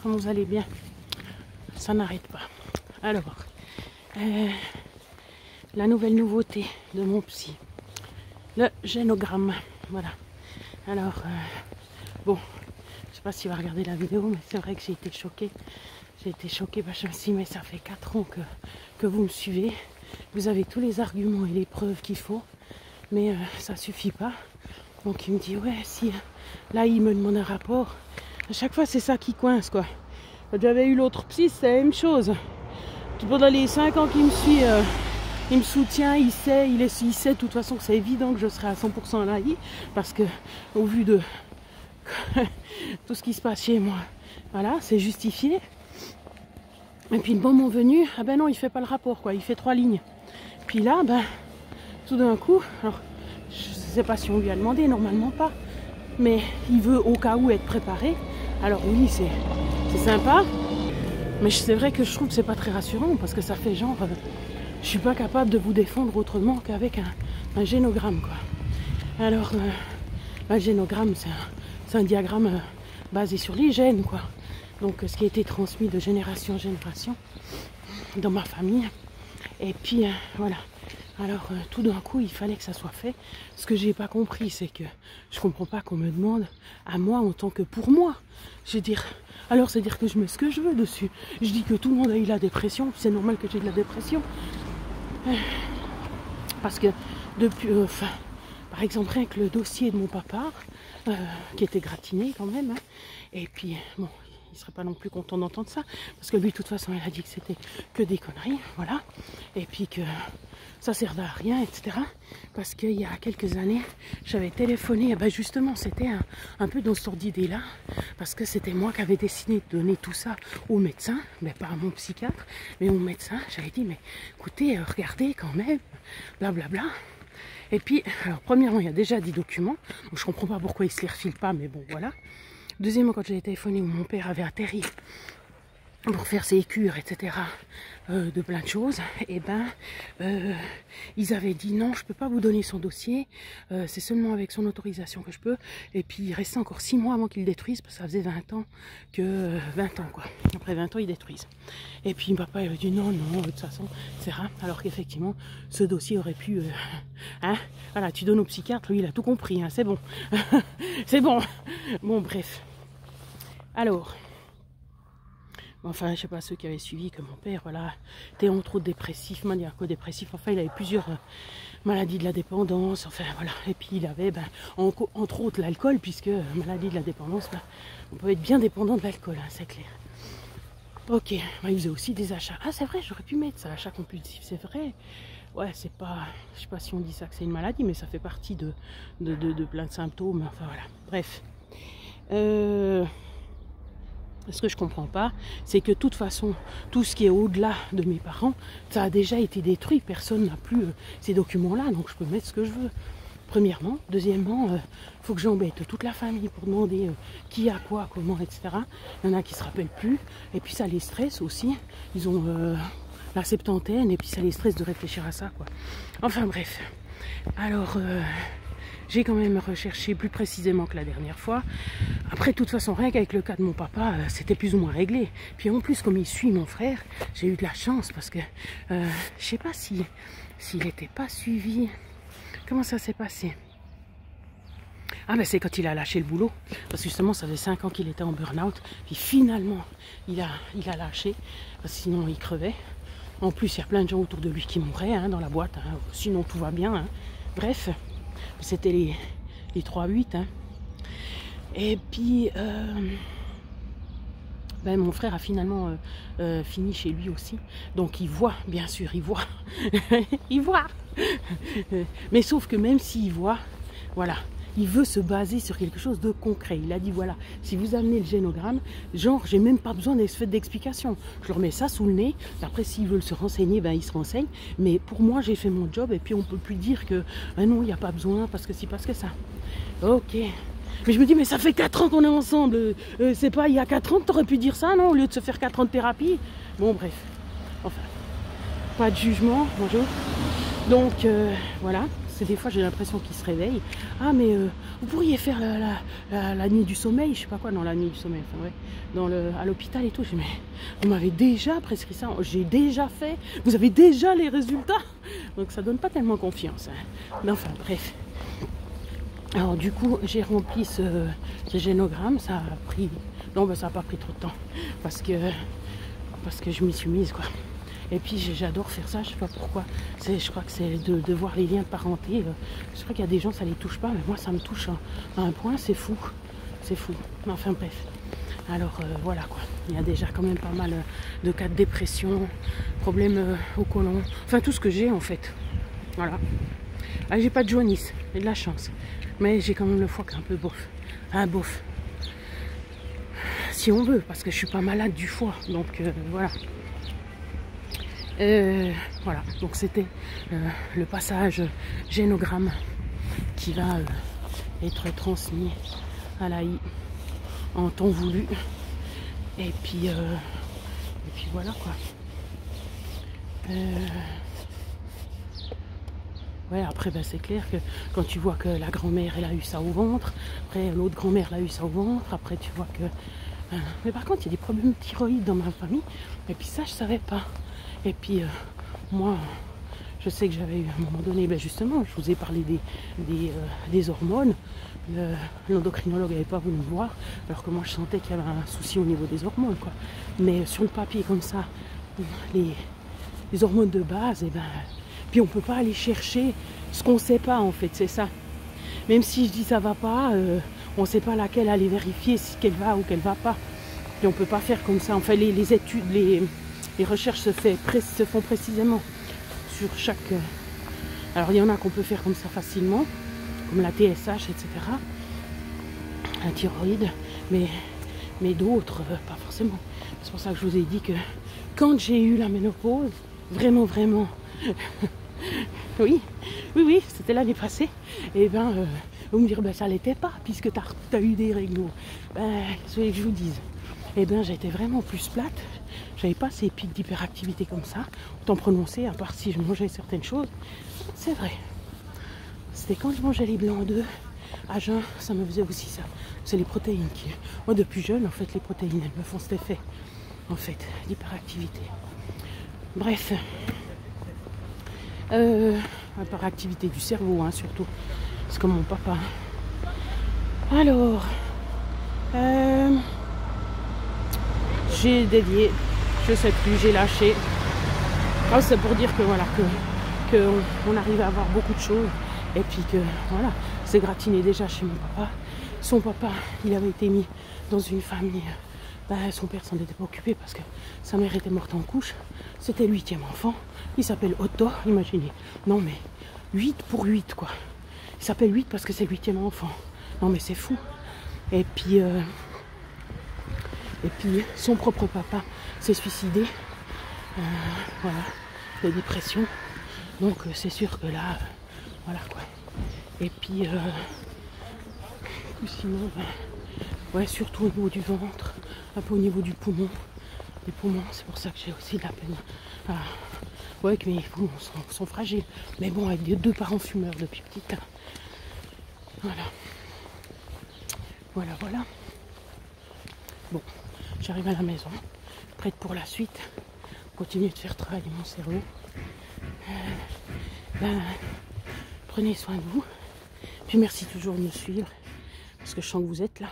Comment vous allez bien? Ça n'arrête pas. Alors, la nouvelle nouveauté de mon psy, le génogramme. Voilà. Alors, bon, je sais pas s'il va regarder la vidéo, mais c'est vrai que j'ai été choquée. J'ai été choquée parce que je me suis dit, mais ça fait 4 ans que vous me suivez. Vous avez tous les arguments et les preuves qu'il faut, mais ça suffit pas. Donc il me dit, ouais, si là il me demande un rapport, à chaque fois c'est ça qui coince, quoi. Quand j'avais eu l'autre psy, c'est la même chose. Pendant les 5 ans qu'il me suit, il me soutient, il sait de toute façon que c'est évident que je serai à 100% l'AI, parce que au vu de tout ce qui se passe chez moi, voilà, c'est justifié. Et puis le moment venu, ah ben non, il fait pas le rapport, quoi, il fait 3 lignes. Puis là, ben, tout d'un coup, alors je sais pas si on lui a demandé, normalement pas, mais il veut au cas où être préparé. Alors oui, c'est sympa, mais c'est vrai que je trouve que c'est pas très rassurant, parce que ça fait genre, je suis pas capable de vous défendre autrement qu'avec un génogramme, quoi. Alors, un génogramme, c'est un diagramme basé sur les gènes, quoi. Donc ce qui a été transmis de génération en génération dans ma famille. Et puis voilà. Alors tout d'un coup il fallait que ça soit fait. Ce que j'ai pas compris, c'est que je comprends pas qu'on me demande à moi en tant que pour moi. Je veux dire, alors c'est dire que je mets ce que je veux dessus. Je dis que tout le monde a eu la dépression, c'est normal que j'ai de la dépression. Parce que depuis, par exemple rien que le dossier de mon papa, qui était gratiné quand même, hein, et puis bon, il serait pas non plus content d'entendre ça, parce que lui de toute façon il a dit que c'était que des conneries, voilà, et puis que ça servait à rien, etc. Parce qu'il y a quelques années j'avais téléphoné, et ben justement c'était un peu dans ce genre d'idée là, parce que c'était moi qui avais décidé de donner tout ça au médecin, mais pas à mon psychiatre, mais au médecin. J'avais dit, mais écoutez, regardez quand même, blablabla. Et puis, alors premièrement, il y a déjà 10 documents, donc je comprends pas pourquoi ils se les refilent pas, mais bon, voilà. Deuxièmement, quand j'ai téléphoné où mon père avait atterri pour faire ses cures, etc., de plein de choses, et ben, ils avaient dit non, je peux pas vous donner son dossier, c'est seulement avec son autorisation que je peux, et puis il restait encore 6 mois avant qu'ils le détruisent, parce que ça faisait 20 ans, 20 ans quoi, après 20 ans ils détruisent. Et puis papa il a dit non, de toute façon, c'est rare, alors qu'effectivement, ce dossier aurait pu, hein, voilà, tu donnes au psychiatre, lui il a tout compris, hein, c'est bon, c'est bon, bon bref. Alors, enfin, je sais pas, ceux qui avaient suivi que mon père, voilà, était entre autres dépressif, maniaco-dépressif, enfin, il avait plusieurs maladies de la dépendance, enfin, voilà. Et puis, il avait, ben, entre autres, l'alcool, puisque maladie de la dépendance, ben, on peut être bien dépendant de l'alcool, hein, c'est clair. Ok, ben, il faisait aussi des achats. Ah, c'est vrai, j'aurais pu mettre ça, achat compulsif, c'est vrai. Ouais, c'est pas, je sais pas si on dit ça que c'est une maladie, mais ça fait partie de plein de symptômes, enfin, voilà. Bref. Ce que je comprends pas, c'est que de toute façon, tout ce qui est au-delà de mes parents, ça a déjà été détruit. Personne n'a plus ces documents-là, donc je peux mettre ce que je veux. Premièrement. Deuxièmement, faut que j'embête toute la famille pour demander qui a quoi, comment, etc. Il y en a qui se rappellent plus. Et puis ça les stresse aussi. Ils ont la septantaine et puis ça les stresse de réfléchir à ça, quoi. Enfin bref. Alors... j'ai quand même recherché plus précisément que la dernière fois. Après, de toute façon, rien qu'avec le cas de mon papa, c'était plus ou moins réglé. Puis en plus, comme il suit mon frère, j'ai eu de la chance parce que je sais pas s'il n'était pas suivi. Comment ça s'est passé? Ah ben c'est quand il a lâché le boulot. Parce que justement, ça faisait 5 ans qu'il était en burn-out. Puis finalement, il a lâché. Parce que sinon, il crevait. En plus, il y a plein de gens autour de lui qui mouraient, hein, dans la boîte. Hein. Sinon, tout va bien. Hein. Bref. C'était les 3-8. Hein. Et puis, ben, mon frère a finalement fini chez lui aussi. Donc il voit, bien sûr, il voit. Il voit. Mais sauf que même s'il voit, voilà, il veut se baser sur quelque chose de concret. Il a dit, voilà, si vous amenez le génogramme, genre, j'ai même pas besoin d'explication. Je leur mets ça sous le nez. Après, s'ils veulent se renseigner, ben, ils se renseignent. Mais pour moi, j'ai fait mon job. Et puis, on peut plus dire que, ben non, il n'y a pas besoin, parce que si, parce que ça. Ok. Mais je me dis, mais ça fait 4 ans qu'on est ensemble. C'est pas il y a 4 ans que tu aurais pu dire ça, non? Au lieu de se faire 4 ans de thérapie. Bon, bref. Enfin, pas de jugement. Bonjour. Donc, voilà. parce que des fois j'ai l'impression qu'ils se réveillent. Ah mais vous pourriez faire la nuit du sommeil, je sais pas quoi, non la nuit du sommeil, enfin ouais, à l'hôpital et tout. J'ai dit, mais vous m'avez déjà prescrit ça, j'ai déjà fait, vous avez déjà les résultats. Donc ça donne pas tellement confiance. Hein. Mais enfin bref. Alors du coup j'ai rempli ce génogramme, ça a pris, non ben ça n'a pas pris trop de temps, parce que je m'y suis mise quoi. Et puis j'adore faire ça, je sais pas pourquoi. Je crois que c'est de voir les liens de parenté. Je crois qu'il y a des gens ça les touche pas, mais moi ça me touche à un point, c'est fou. C'est fou. Mais enfin bref. Alors voilà quoi. Il y a déjà quand même pas mal de cas de dépression, problèmes au côlon, enfin tout ce que j'ai en fait. Voilà. Ah, j'ai pas de jaunisse, j'ai de la chance. Mais j'ai quand même le foie qui est un peu bof. Ah bof. Si on veut, parce que je suis pas malade du foie. Donc voilà. Voilà, donc c'était le passage génogramme qui va être transmis à l'AI en temps voulu. Et puis voilà quoi. Ouais, après ben, c'est clair que quand tu vois que la grand-mère elle a eu ça au ventre, après l'autre grand-mère elle a eu ça au ventre, après tu vois que... mais par contre il y a des problèmes de thyroïde dans ma famille, et puis ça je savais pas. Et puis moi je sais que j'avais eu à un moment donné, ben justement je vous ai parlé des hormones, l'endocrinologue n'avait pas voulu me voir, alors que moi je sentais qu'il y avait un souci au niveau des hormones quoi. Mais sur le papier comme ça, les hormones de base, et ben... Puis on ne peut pas aller chercher ce qu'on ne sait pas en fait, c'est ça. Même si je dis ça va pas, on ne sait pas laquelle aller vérifier si qu'elle va ou qu'elle va pas. Et on ne peut pas faire comme ça. Enfin les études, les recherches se font précisément sur chaque... Alors il y en a qu'on peut faire comme ça facilement, comme la TSH, etc. La thyroïde, mais d'autres, pas forcément. C'est pour ça que je vous ai dit que quand j'ai eu la ménopause, vraiment, oui, c'était l'année passée. Et ben, vous me direz, ben ça l'était pas, puisque tu as eu des réglos. Ben, qu'est-ce que je vous dise? Et ben, j'étais vraiment plus plate. J'avais pas ces pics d'hyperactivité comme ça, autant prononcer, à part si je mangeais certaines choses. C'est vrai. C'était quand je mangeais les blancs d'œufs à jeun, ça me faisait aussi ça. C'est les protéines qui... Moi, depuis jeune, en fait, les protéines, elles me font cet effet, en fait, d'hyperactivité. Bref. Hyperactivité du cerveau, hein, surtout. C'est comme mon papa. Alors, j'ai dévié, je sais plus, j'ai lâché. Oh, c'est pour dire que voilà, que on arrive à avoir beaucoup de choses. Et puis que voilà, c'est gratiné déjà chez mon papa. Son papa, il avait été mis dans une famille. Son père s'en était pas occupé parce que sa mère était morte en couche. C'était le 8e enfant. Il s'appelle Otto, imaginez. Non mais 8 pour 8 quoi. Il s'appelle 8 parce que c'est le 8e enfant. Non mais c'est fou. Et puis son propre papa s'est suicidé. Voilà, de dépression. Donc c'est sûr que là, voilà quoi. Et puis sinon, ouais, surtout au niveau du ventre, un peu au niveau du poumon. Les poumons, c'est pour ça que j'ai aussi de la peine. Ouais, que mes poumons sont fragiles. Mais bon, avec deux parents fumeurs depuis petite. Voilà. Bon, j'arrive à la maison, prête pour la suite. Continuer de faire travailler mon cerveau. Prenez soin de vous. Puis merci toujours de me suivre. Parce que je sens que vous êtes là.